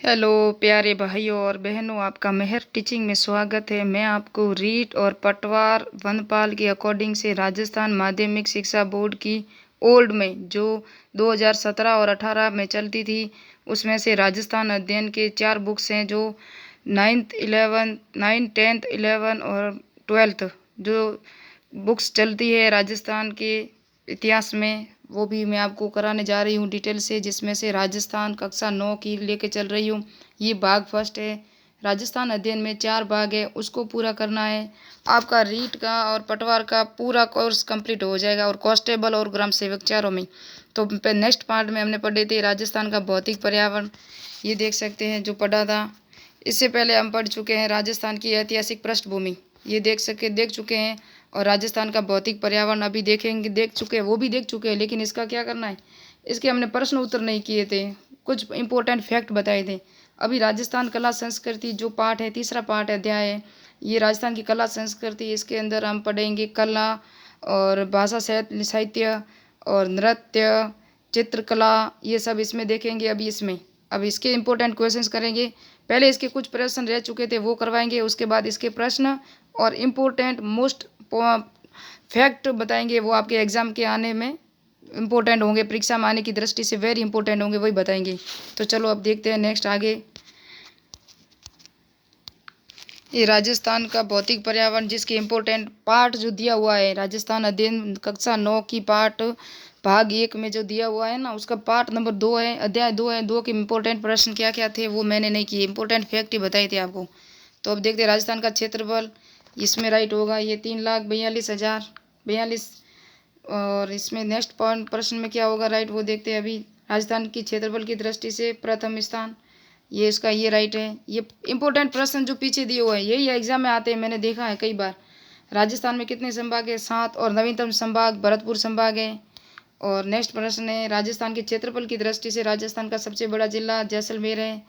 Hello प्यारे भाइयों और बहनों, आपका मेहर टीचिंग में स्वागत है। मैं आपको रीट और पटवार वनपाल के अकॉर्डिंग से राजस्थान माध्यमिक शिक्षा बोर्ड की ओल्ड में जो 2017 और 18 में चलती थी उसमें से राजस्थान अध्ययन के 4 बुक्स हैं जो 9th 10th 11 और 12th जो बुक्स चलती है राजस्थान के इतिहास में, वो भी मैं आपको कराने जा रही हूँ डिटेल से, जिसमें से राजस्थान कक्षा 9 की लेके चल रही हूँ। ये भाग फर्स्ट है। राजस्थान अध्ययन में 4 भाग है, उसको पूरा करना है। आपका रीट का और पटवार का पूरा कोर्स कंप्लीट हो जाएगा और कांस्टेबल और ग्राम सेवक चारों में। तो नेक्स्ट पार्ट में हमने पढ़े थे राजस्थान का भौतिक पर्यावरण, ये देख सकते हैं जो पढ़ा था। इससे पहले हम पढ़ चुके हैं राजस्थान की ऐतिहासिक पृष्ठभूमि, ये देख चुके हैं। और राजस्थान का भौतिक पर्यावरण अभी देखेंगे, वो भी देख चुके हैं, लेकिन इसका क्या करना है, इसके हमने प्रश्न उत्तर नहीं किए थे, कुछ इंपॉर्टेंट फैक्ट बताए थे। अभी राजस्थान कला संस्कृति जो पार्ट है, तीसरा पार्ट अध्याय है, ये राजस्थान की कला संस्कृति। इसके अंदर हम पढ़ेंगे कला और भाषा साहित्य और नृत्य, चित्रकला, ये सब इसमें देखेंगे। अब इसके इम्पोर्टेंट क्वेश्चंस करेंगे। पहले इसके कुछ प्रश्न रह चुके थे वो करवाएंगे, उसके बाद इसके प्रश्न और इम्पोर्टेंट मोस्ट फैक्ट बताएंगे, वो आपके एग्जाम के आने में इम्पोर्टेंट होंगे, परीक्षा में आने की दृष्टि से वेरी इंपॉर्टेंट होंगे, वही बताएंगे। तो चलो अब देखते हैं नेक्स्ट आगे। ये राजस्थान का भौतिक पर्यावरण जिसके इम्पोर्टेंट पार्ट जो दिया हुआ है, राजस्थान अध्ययन कक्षा 9 की पार्ट भाग 1 में जो दिया हुआ है ना, उसका पार्ट नंबर 2 है, अध्याय 2 है। 2 के इम्पोर्टेंट प्रश्न क्या क्या थे वो मैंने नहीं किए, इंपॉर्टेंट फैक्ट ही बताए थे आपको। तो अब देखते हैं राजस्थान का क्षेत्रफल, इसमें राइट होगा ये 3,42,042। और इसमें नेक्स्ट पॉइंट प्रश्न में क्या होगा राइट, वो देखते हैं अभी। राजस्थान की क्षेत्रफल की दृष्टि से प्रथम स्थान, ये इसका ये राइट है। ये इंपॉर्टेंट प्रश्न जो पीछे दिए हुए हैं यही एग्जाम में आते हैं, मैंने देखा है कई बार। राजस्थान में कितने संभाग है, 7, और नवीनतम संभाग भरतपुर संभाग है। और नेक्स्ट प्रश्न है राजस्थान के क्षेत्रफल की दृष्टि से राजस्थान का सबसे बड़ा जिला जैसलमेर है।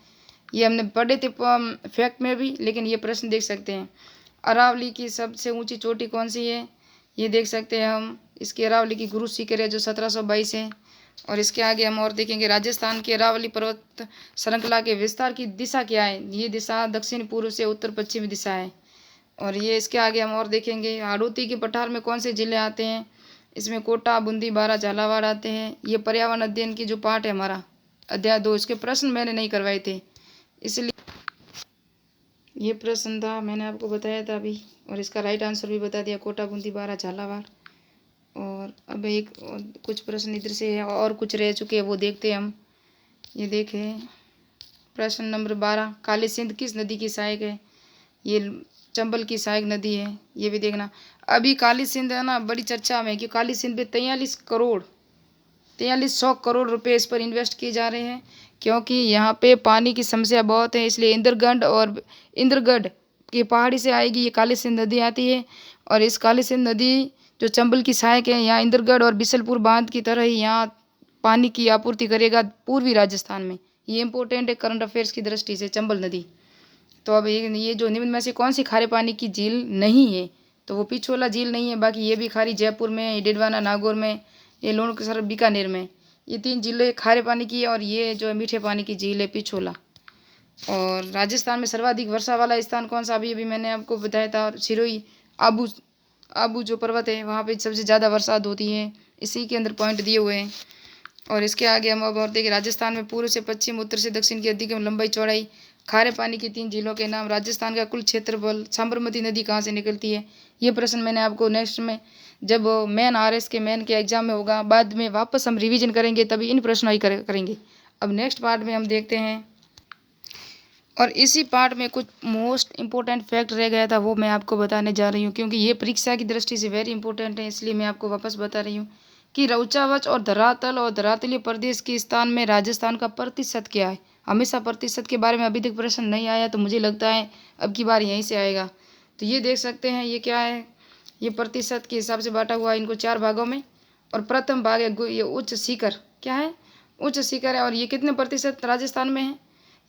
ये हमने पढ़े थे फैक्ट में भी, लेकिन ये प्रश्न देख सकते हैं। अरावली की सबसे ऊंची चोटी कौन सी है, ये देख सकते हैं हम। इसकी अरावली की गुरु शिखर है जो 1722 है। और इसके आगे हम और देखेंगे राजस्थान के अरावली पर्वत श्रृंखला के विस्तार की दिशा क्या है, ये दिशा दक्षिण पूर्व से उत्तर पश्चिमी दिशा है। और ये इसके आगे हम और देखेंगे हाड़ौती के पठार में कौन से जिले आते हैं, इसमें कोटा, बूंदी, बारा, झालावाड़ आते हैं। ये पर्यावरण अध्ययन की जो पार्ट है हमारा अध्याय 2, इसके प्रश्न मैंने नहीं करवाए थे, इसलिए ये प्रश्न था, मैंने आपको बताया था अभी। और इसका राइट आंसर भी बता दिया, कोटा, बूंदी, बारा, झालावाड़। और अब एक कुछ प्रश्न इधर से है और कुछ रह चुके हैं वो देखते हैं हम। ये देखें प्रश्न नंबर 12, काली सिंध किस नदी की सहायक है, ये चंबल की सहायक नदी है, ये भी देखना। अभी काली सिंध है ना बड़ी चर्चा में, कि काली सिंध पे 4300 करोड़ रुपए इस पर इन्वेस्ट किए जा रहे हैं, क्योंकि यहाँ पे पानी की समस्या बहुत है। इसलिए इंद्रगढ़ की पहाड़ी से आएगी ये काली सिंध नदी आती है। और इस काली सिंध नदी जो चंबल की सहायक है, यहाँ इंद्रगढ़ और बिसलपुर बांध की तरह ही यहाँ पानी की आपूर्ति करेगा पूर्वी राजस्थान में। ये इंपॉर्टेंट है करंट अफेयर्स की दृष्टि से, चंबल नदी। तो अब ये जो निम्न में से कौन सी खारे पानी की झील नहीं है, तो वो पिछोला झील नहीं है। बाकी ये भी खारी जयपुर में, डिडवाना नागौर में, ये लोणकसर बीकानेर में, ये 3 जिले खारे पानी की है। और ये जो मीठे पानी की झील है पिछोला। और राजस्थान में सर्वाधिक वर्षा वाला स्थान कौन सा, अभी अभी मैंने आपको बताया था, सिरोही आबू जो पर्वत है वहाँ पे सबसे ज़्यादा बरसात होती है, इसी के अंदर पॉइंट दिए हुए हैं। और इसके आगे हम अब और देखिए राजस्थान में पूर्व से पश्चिम, उत्तर से दक्षिण की अधिकतम लंबाई चौड़ाई, खारे पानी की 3 झीलों के नाम, राजस्थान का कुल क्षेत्रफल, साबरमती नदी कहाँ से निकलती है। ये प्रश्न मैंने आपको नेक्स्ट में जब RS के मेन के एग्जाम में होगा, बाद में वापस हम रिवीजन करेंगे, तभी इन प्रश्नों ही करेंगे। अब नेक्स्ट पार्ट में हम देखते हैं। और इसी पार्ट में कुछ मोस्ट इंपॉर्टेंट फैक्ट रह गया था, वो मैं आपको बताने जा रही हूँ, क्योंकि ये परीक्षा की दृष्टि से वेरी इंपॉर्टेंट है, इसलिए मैं आपको वापस बता रही हूँ कि रौचावच और धरातल और धरातलीय प्रदेश के स्थान में राजस्थान का प्रतिशत क्या है। हमेशा प्रतिशत के बारे में अभी तक प्रश्न नहीं आया, तो मुझे लगता है अब की बार यहीं से आएगा। तो ये देख सकते हैं ये क्या है, ये प्रतिशत के हिसाब से बांटा हुआ है इनको 4 भागों में। और प्रथम भाग है ये उच्च शिखर, क्या है, उच्च शिखर है। और ये कितने प्रतिशत राजस्थान में है,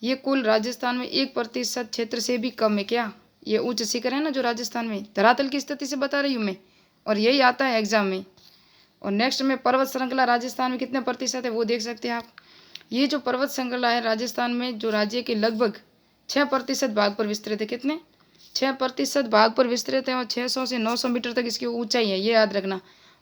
ये कुल राजस्थान में 1% क्षेत्र से भी कम है। क्या ये उच्च शिखर है ना जो राजस्थान में, धरातल की स्थिति से बता रही हूँ मैं, और यही आता है एग्जाम में। और नेक्स्ट में पर्वत श्रृंखला राजस्थान में कितने प्रतिशत है वो देख सकते हैं आप। ये जो पर्वत श्रृंखला है राजस्थान में, जो राज्य के लगभग 6% भाग पर विस्तृत है। कितने? 6% भाग पर विस्तृत है और 600 से 900 मीटर तक इसकी ऊंचाई है, ये याद रखना।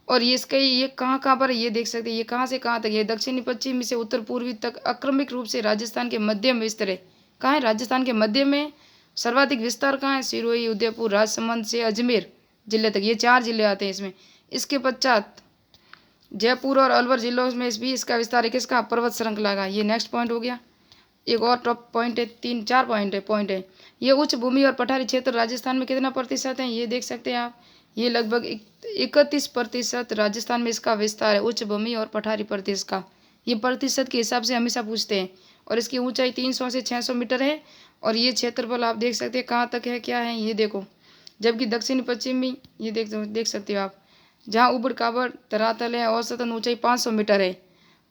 और ये इसका ये कहाँ कहाँ पर है ये देख सकते हैं, ये कहाँ से कहाँ तक, ये दक्षिणी पश्चिमी से उत्तर पूर्वी तक अक्रमिक रूप से राजस्थान के मध्य में विस्तार है। कहाँ है? राजस्थान के मध्य में। सर्वाधिक विस्तार कहाँ है? सिरोही, उदयपुर, राजसमंद से अजमेर जिले तक, ये 4 जिले आते हैं इसमें। इसके पश्चात जयपुर और अलवर जिलों में भी इसका विस्तार है। किसका? पर्वत श्रृंखला का। ये नेक्स्ट पॉइंट हो गया। एक और टॉप पॉइंट है, 3-4 पॉइंट है। ये उच्च भूमि और पठारी क्षेत्र राजस्थान में कितना प्रतिशत है ये देख सकते हैं आप। ये लगभग 31% राजस्थान में इसका विस्तार है, उच्च भूमि और पठारी प्रदेश का। ये प्रतिशत के हिसाब से हमेशा पूछते हैं। और इसकी ऊंचाई 300 से 600 मीटर है। और ये क्षेत्रफल आप देख सकते हैं कहाँ तक है, क्या है ये देखो। जबकि दक्षिण पश्चिमी ये देख सकते हो आप, जहाँ उबड़ खाबड़ धरातल है, औसतन ऊंचाई 500 मीटर है।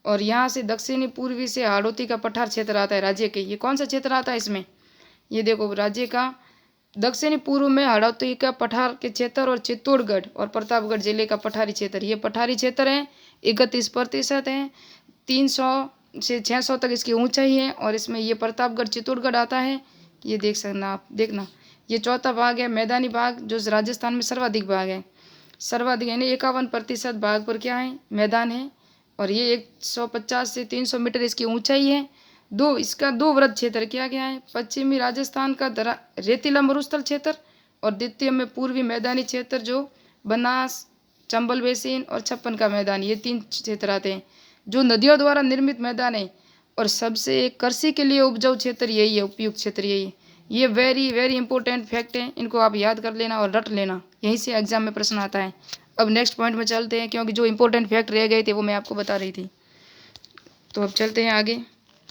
और यहाँ से दक्षिणी पूर्वी से हाड़ौती का पठार क्षेत्र आता है राज्य के। ये कौन सा क्षेत्र आता है इसमें? ये देखो, राज्य का दक्षिणी पूर्व में हाड़ौती का पठार के क्षेत्र और चित्तौड़गढ़ और प्रतापगढ़ जिले का पठारी क्षेत्र, ये पठारी क्षेत्र है। 31% है। 300 से 600 तक इसकी ऊंचाई है। और इसमें ये प्रतापगढ़ चित्तौड़गढ़ आता है, ये देख सकना आप, देखना। ये चौथा भाग है मैदानी भाग, जो राजस्थान में सर्वाधिक भाग है। सर्वाधिक यानी 51% भाग पर क्या है? मैदान है। और ये 150 से 300 मीटर इसकी ऊंचाई है। इसका दो वृत्त क्षेत्र क्या क्या है? पश्चिमी राजस्थान का रेतीला मरुस्थल क्षेत्र और द्वितीय में पूर्वी मैदानी क्षेत्र, जो बनास, चंबल बेसिन और छप्पन का मैदान, ये 3 क्षेत्र आते हैं। जो नदियों द्वारा निर्मित मैदान है और सबसे कृषि के लिए उपजाऊ क्षेत्र यही है, उपयुक्त क्षेत्र यही है। ये वेरी वेरी इंपॉर्टेंट फैक्ट है, इनको आप याद कर लेना और रट लेना, यहीं से एग्जाम में प्रश्न आता है। अब नेक्स्ट पॉइंट में चलते हैं, क्योंकि जो इंपॉर्टेंट फैक्ट रह गए थे वो मैं आपको बता रही थी। तो अब चलते हैं आगे।